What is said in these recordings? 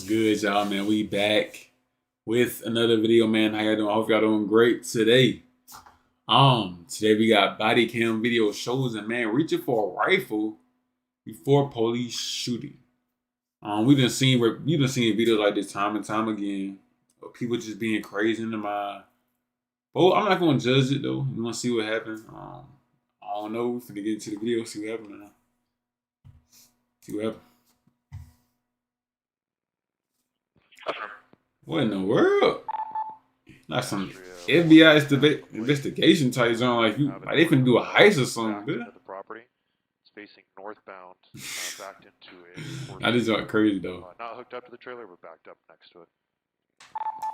Good, y'all, man. We back with another video, man. How y'all doing? I hope y'all doing great today. Today we got body cam video shows and man reaching for a rifle before police shooting. We done seen videos like this time and time again. Of people just being crazy in the mind. But I'm not gonna judge it though. You wanna see what happens? I don't know. We're finna get into the video, see what happens now. See what happens. What in the world? Not some FBI investigation type zone like you. Like they finna do a heist or something, dude. The property is facing northbound, backed into a. That is crazy though. Not hooked up to the trailer, but backed up next to it.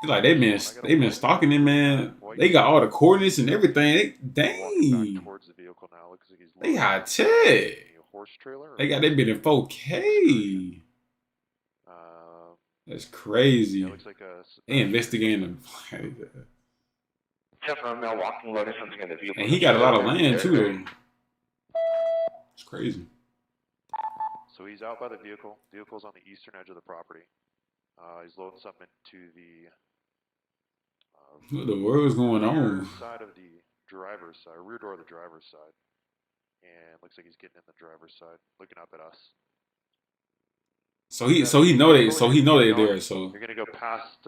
It's like they been stalking him, man. They got all the coordinates and everything. Dang. Towards the vehicle now. Looks like he's they high tech. Horse trailer. They been in 4K. That's crazy. Yeah, looks like they investigating them. Milwaukee loading something in the vehicle. And he got a lot of land too, though. It's crazy. So he's out by the vehicle. Vehicle's on the eastern edge of the property. He's loading something into the. What the world's going on? Side of the driver's side, rear door of the driver's side, and looks like he's getting in the driver's side, looking up at us. So he know they there. So you're gonna go past.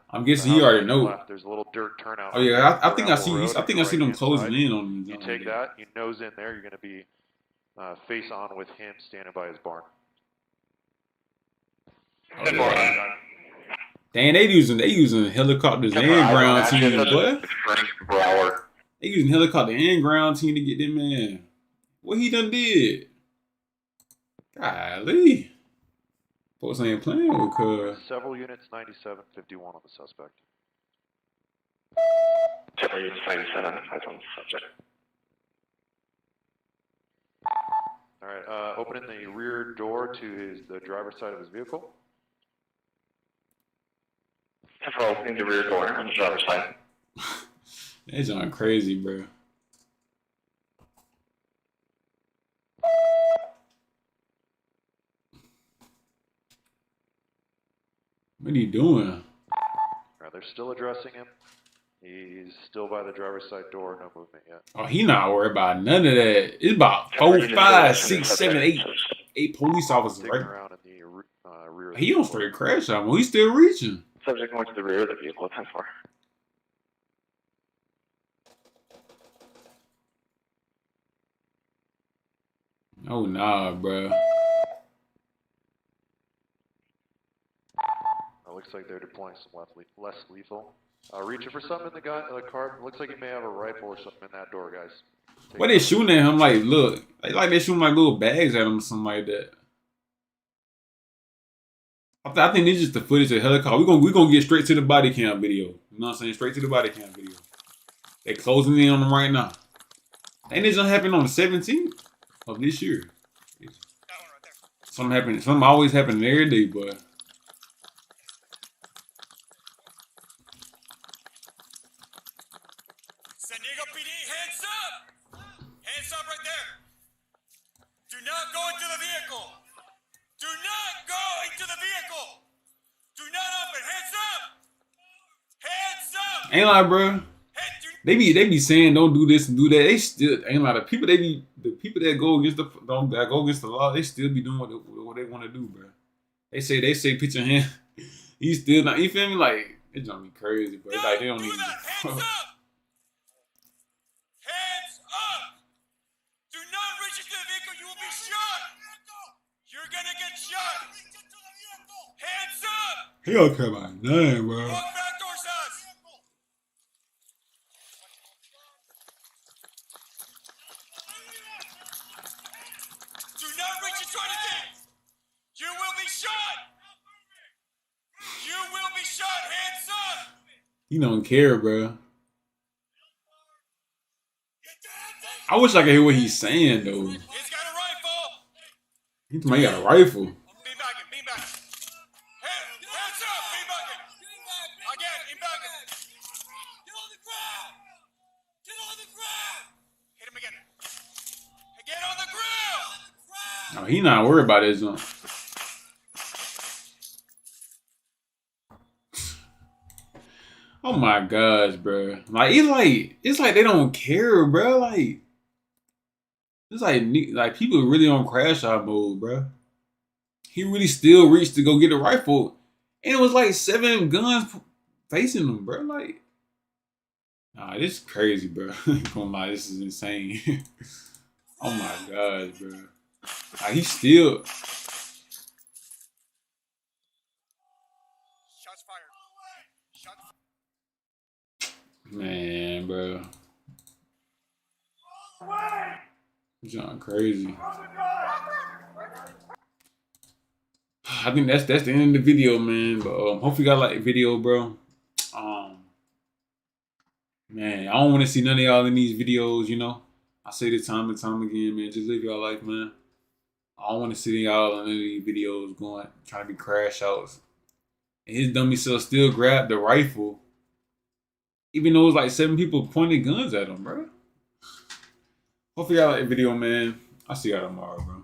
I'm guessing he already know. Left. There's a little dirt turnout. Oh yeah, I think I see them closing in on him. You take that, you nose in there. You're gonna be face on with him standing by his barn. Oh, yeah. Dang, they using helicopters and ground team, boy. They using helicopter and ground team to get them man. What he done did? Golly. Folks ain't playing with cuz. Several units, 9751 on the suspect. Several units, 97, eyes on the subject. All right, opening the rear door to the driver's side of his vehicle. Several opening the rear door on the driver's side. That's on crazy, bro. What are you doing? They're still addressing him. He's still by the driver's side door. No movement yet. Oh, he not worried about none of that. It's about 4, 5, 6, 7, 8 police officers right around in the rear. He don't straight crash out. He's still reaching. Subject going to the rear of the vehicle. 10-4. Oh nah, bro. Looks like they're deploying some less lethal. Reaching for something in the car. Looks like he may have a rifle or something in that door, guys. What they shooting at him? Like, look, like they shooting like little bags at him or something like that. I think this is just the footage of the helicopter. We gonna get straight to the body cam video. You know what I'm saying? Straight to the body cam video. They closing in on them right now. Ain't this gonna happen on the 17th of this year? Something always happening every day, boy. San Diego PD, hands up! Hands up right there! Do not go into the vehicle! Do not go into the vehicle! Do not open! Hands up! Hands up! Ain't like, bro. They be saying don't do this and do that. They still ain't like the people that go against the law. They still be doing what they want to do, bro. They say put your hand. He's still not. You feel me? Like it's gonna be crazy, bro. Like they don't even. Hands up! Hands up! Do not reach into the vehicle. You will be shot. You're gonna get shot. Hands up! He don't care about nothing, bro. Walk back towards us. Do not reach into anything. You will be shot. You will be shot. Hands up. He don't care, bro. I wish I could hear what he's saying though. He's got a rifle. He told me he got a rifle. Bean back. Hands up, bean back. Again, bean back. Get on the ground. Get on the ground. Hit him again. Get on the ground. No, he not worried about his one. Oh my gosh, bro. Like it's like they don't care, bro. Like it's like people really on crash out mode, bro. He really still reached to go get a rifle, and it was like 7 guns facing him, bro. Like, nah, this is crazy, bro. Gonna lie, this is insane. Oh my gosh, bro. Like he still. Shots fired. Shots. Man, bro. John crazy. I think that's the end of the video, man. But hopefully you got like the video, bro. Man, I don't want to see none of y'all in these videos, you know. I say this time and time again, man. Just live your life, man. I don't want to see y'all in any of these videos trying to be crash outs. And his dummy self still grabbed the rifle, even though it was like 7 people pointing guns at him, bro. Hopefully y'all like the video, man. I'll see y'all tomorrow, bro.